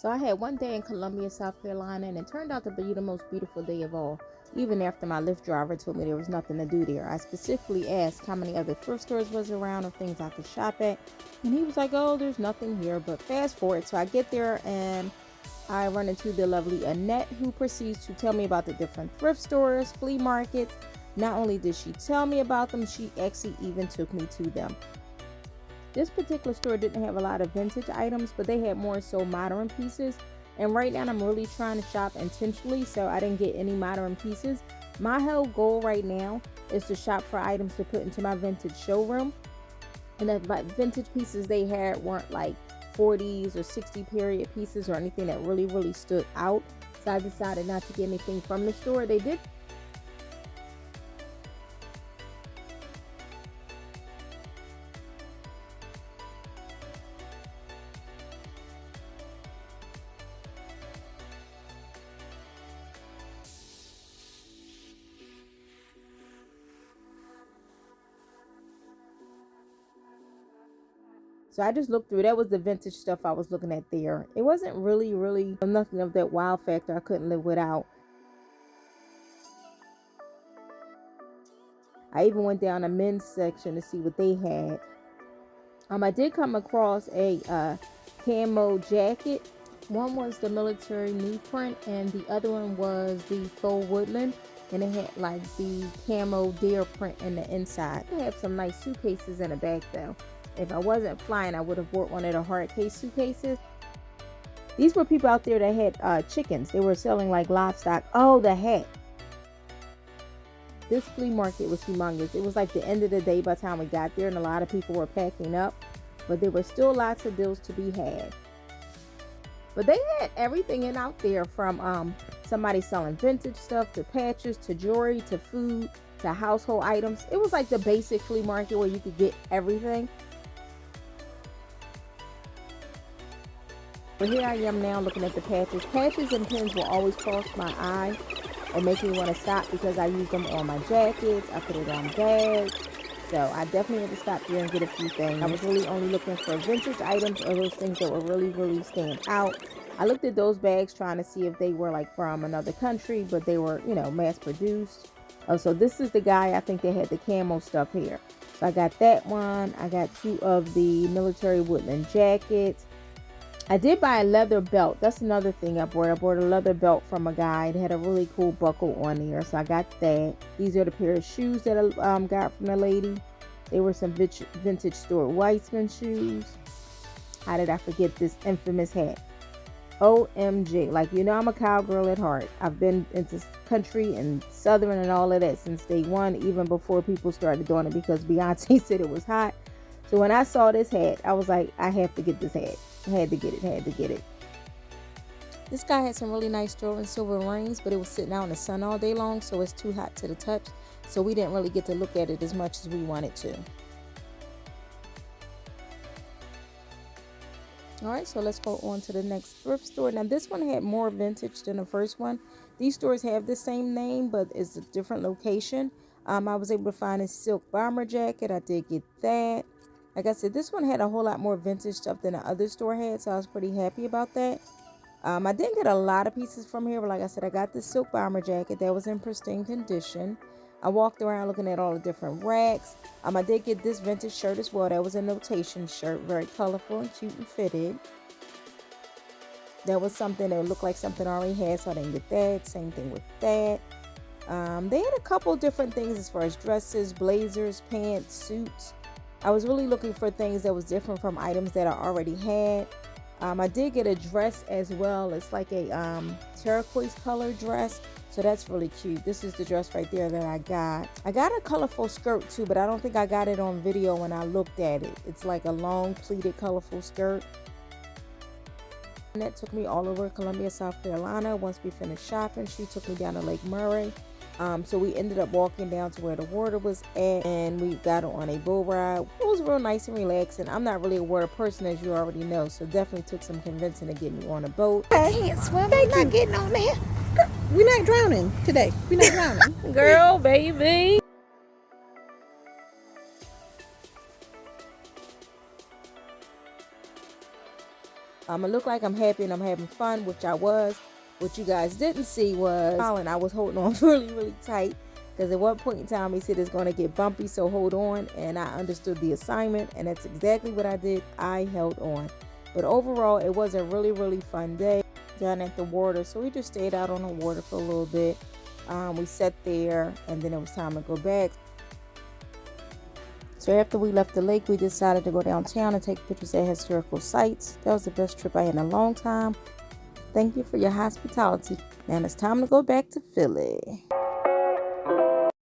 So I had one day in Columbia, South Carolina, and it turned out to be the most beautiful day of all. Even after my Lyft driver told me there was nothing to do there. I specifically asked how many other thrift stores was around or things I could shop at. And he was like, oh, there's nothing here. But fast forward, so I get there and I run into the lovely Annette, who proceeds to tell me about the different thrift stores, flea markets. Not only did she tell me about them, she actually even took me to them. This particular store didn't have a lot of vintage items, but they had more so modern pieces. And right now I'm really trying to shop intentionally, so I didn't get any modern pieces. My whole goal right now is to shop for items to put into my vintage showroom. And the vintage pieces they had weren't like 40s or 60 period pieces or anything that really stood out. So I decided not to get anything from the store. They did So I just looked through. That was the vintage stuff I was looking at there. It wasn't really nothing of that wow factor I couldn't live without. I even went down the men's section to see what they had. I did come across a camo jacket. One was the military new print and the other one was the faux woodland. And it had like the camo deer print in the inside. They have some nice suitcases in the back though. If I wasn't flying, I would have bought one of the hard case suitcases. These were people out there that had chickens. They were selling like livestock. Oh, the hat. This flea market was humongous. It was like the end of the day by the time we got there, and a lot of people were packing up. But there were still lots of deals to be had. But they had everything in out there, from somebody selling vintage stuff to patches to jewelry to food to household items. It was like the basic flea market where you could get everything. But here I am now looking at the patches. Patches and pins will always cross my eye and make me want to stop because I use them on my jackets. I put it on bags. So I definitely had to stop there and get a few things. I was really only looking for vintage items or those things that were really stand out. I looked at those bags trying to see if they were like from another country, but they were, mass produced. Oh, so this is the guy, I think they had the camo stuff here. So I got that one. I got 2 of the military woodland jackets. I did buy a leather belt. That's another thing I bought. I bought a leather belt from a guy. It had a really cool buckle on there, so I got that. These are the pair of shoes that I got from the lady. They were some vintage Stuart Weitzman shoes. How did I forget this infamous hat? OMG. Like, I'm a cowgirl at heart. I've been into country and southern and all of that since day one, even before people started doing it because Beyonce said it was hot. So when I saw this hat, I was like, I have to get this hat. I had to get it. This guy had some really nice sterling silver rings, but it was sitting out in the sun all day long, so it's too hot to the touch. So we didn't really get to look at it as much as we wanted to. Alright, so let's go on to the next thrift store. Now this one had more vintage than the first one. These stores have the same name, but it's a different location. I was able to find a silk bomber jacket. I did get that. Like I said, this one had a whole lot more vintage stuff than the other store had, so I was pretty happy about that. I didn't get a lot of pieces from here, but like I said, I got this silk bomber jacket that was in pristine condition. I walked around looking at all the different racks. I did get this vintage shirt as well. That was a notation shirt, very colorful and cute and fitted. That was something that looked like something I already had, so I didn't get that. Same thing with that. They had a couple different things as far as dresses, blazers, pants, suits. I was really looking for things that was different from items that I already had. I did get a dress as well. It's like a turquoise color dress. So that's really cute. This is the dress right there that I got. I got a colorful skirt too, but I don't think I got it on video when I looked at it. It's like a long pleated colorful skirt. And that took me all over Columbia, South Carolina. Once we finished shopping, she took me down to Lake Murray. So we ended up walking down to where the water was at, and we got on a boat ride. It was real nice and relaxing. I'm not really a water person, as you already know, so definitely took some convincing to get me on a boat. I can't swim. I'm not getting on there. We're not drowning today. We're not drowning. Girl, baby. It looked like I'm happy and I'm having fun, which I was. What you guys didn't see was, and I was holding on really, really tight. Because at one point in time, he said it's going to get bumpy, so hold on. And I understood the assignment, and that's exactly what I did. I held on. But overall, it was a really, really fun day down at the water. So we just stayed out on the water for a little bit. We sat there, and then it was time to go back. So after we left the lake, we decided to go downtown and take pictures at historical sites. That was the best trip I had in a long time. Thank you for your hospitality. Now it's time to go back to Philly.